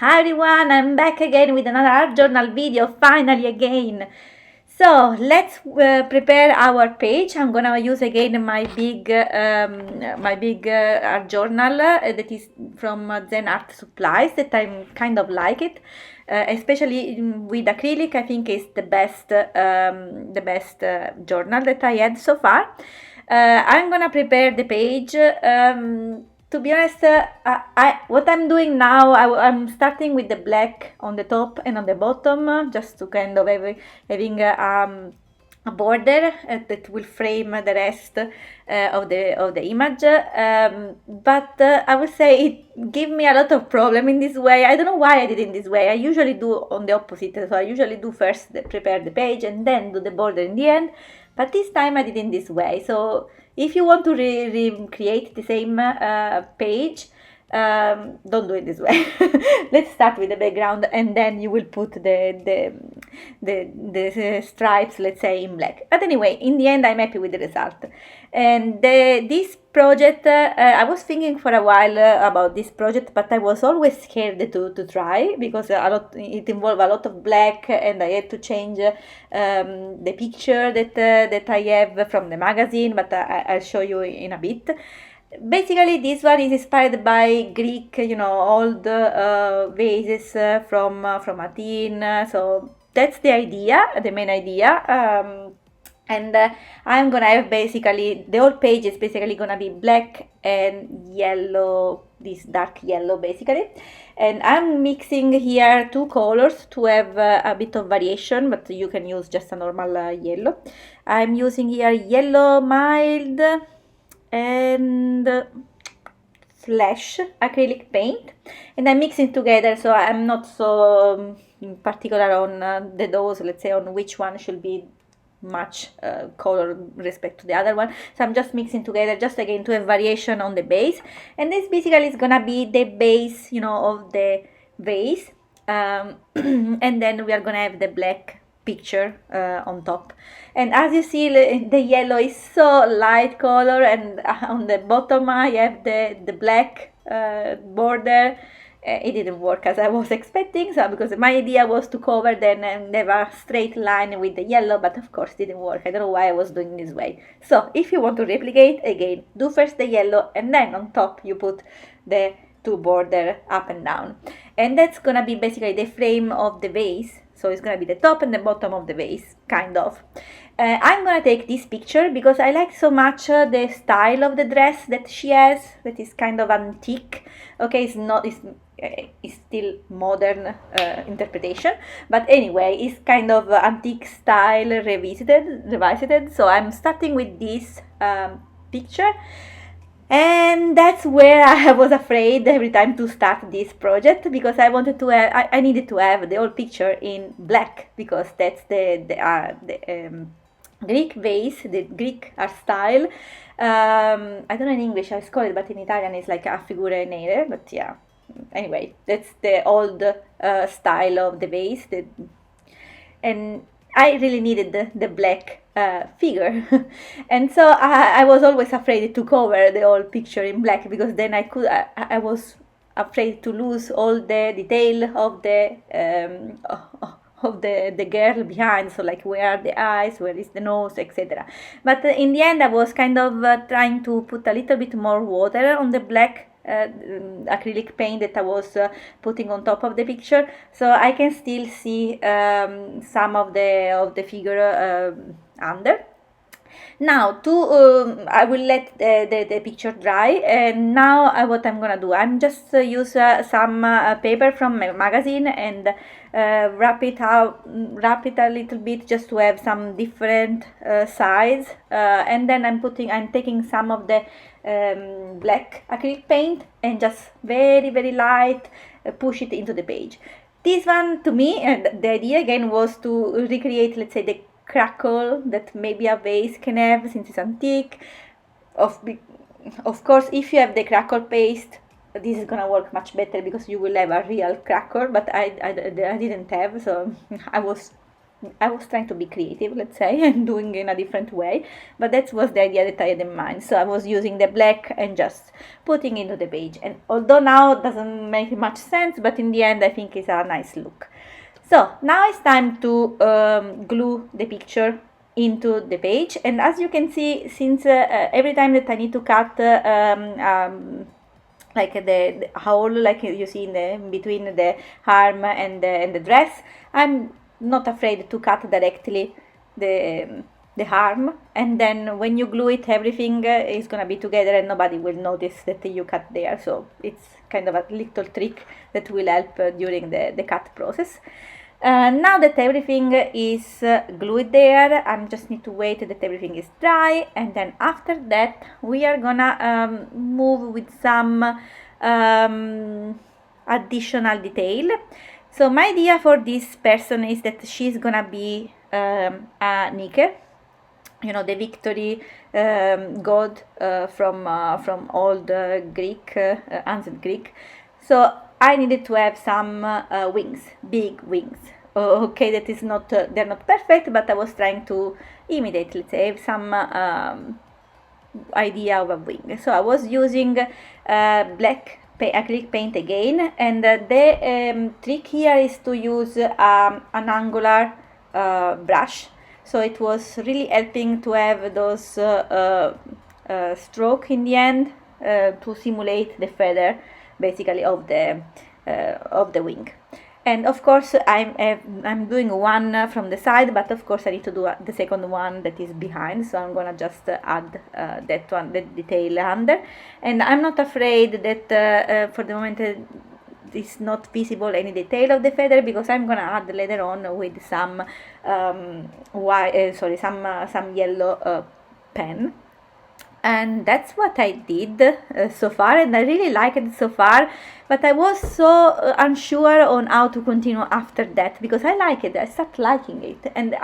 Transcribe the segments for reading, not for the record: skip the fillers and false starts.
Hi everyone, I'm back again with another art journal video, finally again. So let's prepare our page. I'm gonna use again my big art journal that is from Zen Art Supplies that I kind of like it, especially with acrylic. I think it's the best journal that I had so far. I'm gonna prepare the page. To be honest, what I'm doing now, I'm starting with the black on the top and on the bottom, just to kind of having a border that will frame the rest of the image. But I would say it gave me a lot of problem in this way. I don't know why I did it in this way. I usually do on the opposite. So I usually do first prepare the page and then do the border in the end. But this time I did it in this way. So if you want to recreate the same page, don't do it this way. Let's start with the background and then you will put the stripes, let's say, in black. But anyway, in the end I'm happy with the result. And this project, I was thinking for a while about this project, but I was always scared to try because it involved a lot of black and I had to change the picture that I have from the magazine, but I'll show you in a bit. Basically, this one is inspired by Greek, old vases from Athens. So that's the idea, the main idea. And I'm gonna have basically the whole page is basically gonna be black and yellow, this dark yellow basically. And I'm mixing here two colors to have a bit of variation, but you can use just a normal yellow. I'm using here yellow mild and flash acrylic paint, and I'm mixing together, so I'm not so particular on the dose, let's say, on which one should be much color respect to the other one. So I'm just mixing together just again to have variation on the base, and this basically is gonna be the base, of the vase, and then we are gonna have the black picture on top. And as you see, the yellow is so light color, and on the bottom I have the black border. It didn't work as I was expecting, so because my idea was to cover then and have a straight line with the yellow, but of course it didn't work. I don't know why I was doing this way. So if you want to replicate, again, do first the yellow and then on top you put the two border up and down. And that's gonna be basically the frame of the vase. So it's gonna be the top and the bottom of the vase, kind of. I'm gonna take this picture because I like so much the style of the dress that she has, that is kind of antique. Okay, it's still modern interpretation, but anyway, it's kind of antique style revisited. So I'm starting with this picture. And that's where I was afraid every time to start this project, because I wanted to have, I needed to have the whole picture in black, because that's the Greek vase, the Greek art style. I don't know in English how it's called, but in Italian it's like a figura nere, but yeah. Anyway, that's the old style of the vase. And I really needed the black figure. And so I was always afraid to cover the whole picture in black, because then I was afraid to lose all the detail of the girl behind, so like where are the eyes, where is the nose, etc. But in the end I was kind of trying to put a little bit more water on the black acrylic paint that I was putting on top of the picture, so I can still see some of the figure under. Now I will let the picture dry, and now what I'm gonna do, I'm just use some paper from my magazine and wrap it a little bit, just to have some different size, and then I'm taking some of the black acrylic paint and just very very light push it into the page. This one, to me, the idea again was to recreate, let's say, the crackle that maybe a vase can have, since it's antique. Of course, if you have the crackle paste, this is gonna work much better, because you will have a real crackle, but I didn't have, so I was I was trying to be creative, let's say, and doing in a different way, but that was the idea that I had in mind. So I was using the black and just putting into the page, and although now it doesn't make much sense, but in the end I think it's a nice look. So now it's time to glue the picture into the page, and as you can see, since every time that I need to cut like the hole, like you see in the between the arm and the dress, I'm not afraid to cut directly the arm, and then when you glue it, everything is gonna be together and nobody will notice that you cut there. So it's kind of a little trick that will help during the cut process. Now that everything is glued there, I just need to wait that everything is dry, and then after that we are gonna move with some additional detail. So my idea for this person is that she's gonna be a Nike, you know, the victory god from old Greek, ancient Greek. So I needed to have some wings, big wings. Okay, that is not, they're not perfect, but I was trying to imitate, let's say, some idea of a wing. So I was using black acrylic paint again, and the trick here is to use an angular brush. So it was really helping to have those stroke in the end to simulate the feather, basically, of the wing. And of course I'm doing one from the side, but of course I need to do the second one that is behind, so I'm gonna just add that one, the detail under. And I'm not afraid that for the moment it's not visible any detail of the feather, because I'm gonna add later on with some some yellow pen. And that's what I did so far, and I really like it so far, but I was so unsure on how to continue after that, because I like it, I start liking it, and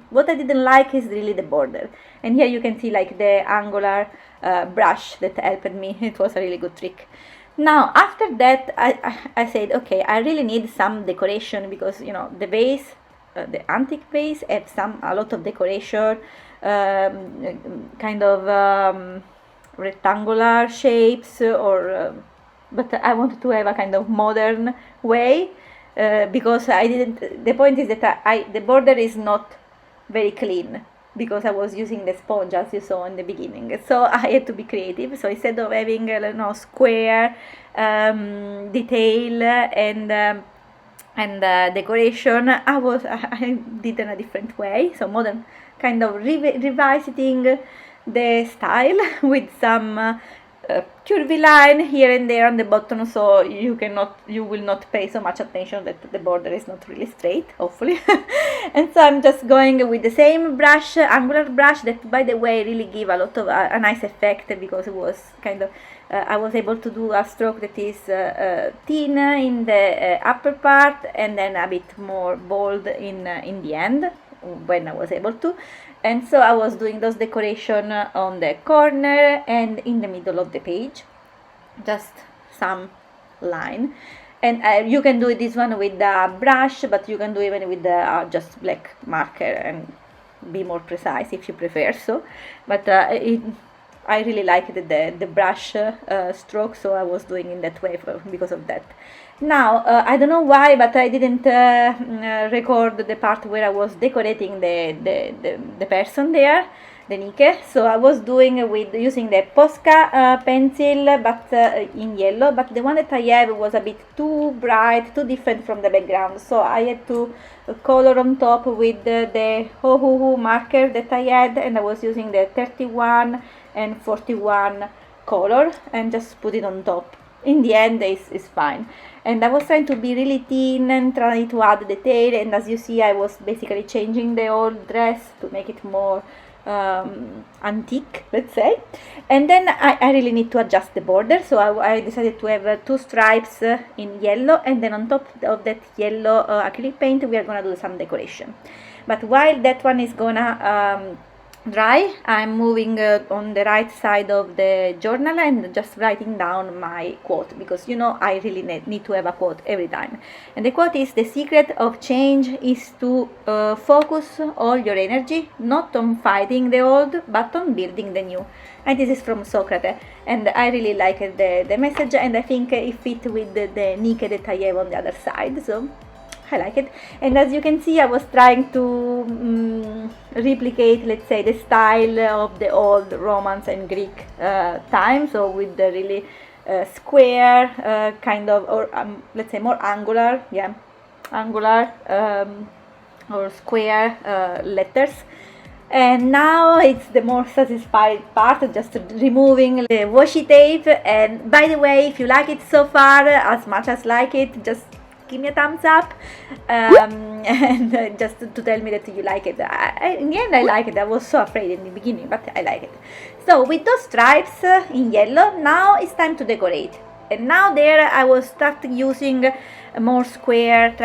what I didn't like is really the border. And here you can see like the angular brush that helped me. It was a really good trick. Now after that I said, okay, I really need some decoration, because you know the vase, the antique vase, have a lot of decoration, kind of rectangular shapes, or but I wanted to have a kind of modern way, because the point is that the border is not very clean, because I was using the sponge, as you saw in the beginning. So I had to be creative. So instead of having square detail and decoration, I did in a different way. So modern, kind of revisiting the style with some curvy line here and there on the bottom, so you will not pay so much attention that the border is not really straight, hopefully. And so I'm just going with the same brush, angular brush, that by the way really give a lot of a nice effect, because it was kind of I was able to do a stroke that is thin in the upper part, and then a bit more bold in the end, when I was able to. And so I was doing those decoration on the corner and in the middle of the page, just some line. And you can do this one with the brush, but you can do even with the just black marker and be more precise if you prefer. So, but I really liked the brush stroke, so I was doing in that way because of that. Now I don't know why, but I didn't record the part where I was decorating the person there, the Nike. So I was doing using the Posca pencil, but in yellow. But the one that I have was a bit too bright, too different from the background. So I had to color on top with the Ho marker that I had, and I was using the 31 and 41 color, and just put it on top. In the end, it's fine. And I was trying to be really thin and trying to add detail, and as you see, I was basically changing the old dress to make it more antique, let's say. And then I really need to adjust the border, so I decided to have 2 stripes in yellow, and then on top of that yellow acrylic paint we are gonna do some decoration. But while that one is gonna dry, I'm moving on the right side of the journal and just writing down my quote, because I really need to have a quote every time. And the quote is: the secret of change is to focus all your energy not on fighting the old but on building the new. And this is from Socrates, and I really like the message, and I think it fit with the Nike that I have on the other side, so I like it. And as you can see, I was trying to replicate, let's say, the style of the old Romance and Greek time, so with the really square kind of, or let's say more angular, angular or square letters. And now it's the more satisfied part, just removing the washi tape. And by the way, if you like it so far as much as like it, just give me a thumbs up, and just to tell me that you like it. In the end, I like it. I was so afraid in the beginning, but I like it. So with those stripes in yellow, now it's time to decorate. And now there I will start using a more square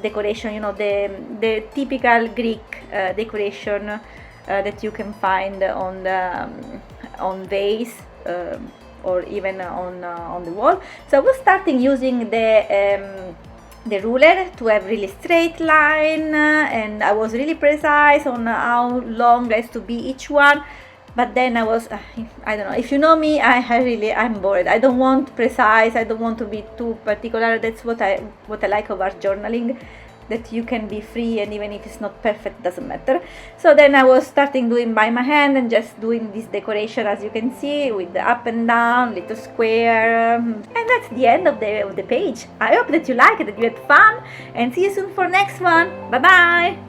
decoration, the typical Greek decoration that you can find on vase or even on the wall. So I was starting using the ruler to have really straight line, and I was really precise on how long has to be each one. But then I was, I don't know, if you know me, I'm bored. I don't want precise, I don't want to be too particular. That's what I like about journaling, that you can be free, and even if it's not perfect, doesn't matter. So then I was starting doing by my hand and just doing this decoration, as you can see, with the up and down, little square, and that's the end of the page. I hope that you like it, that you had fun, and see you soon for next one. Bye bye.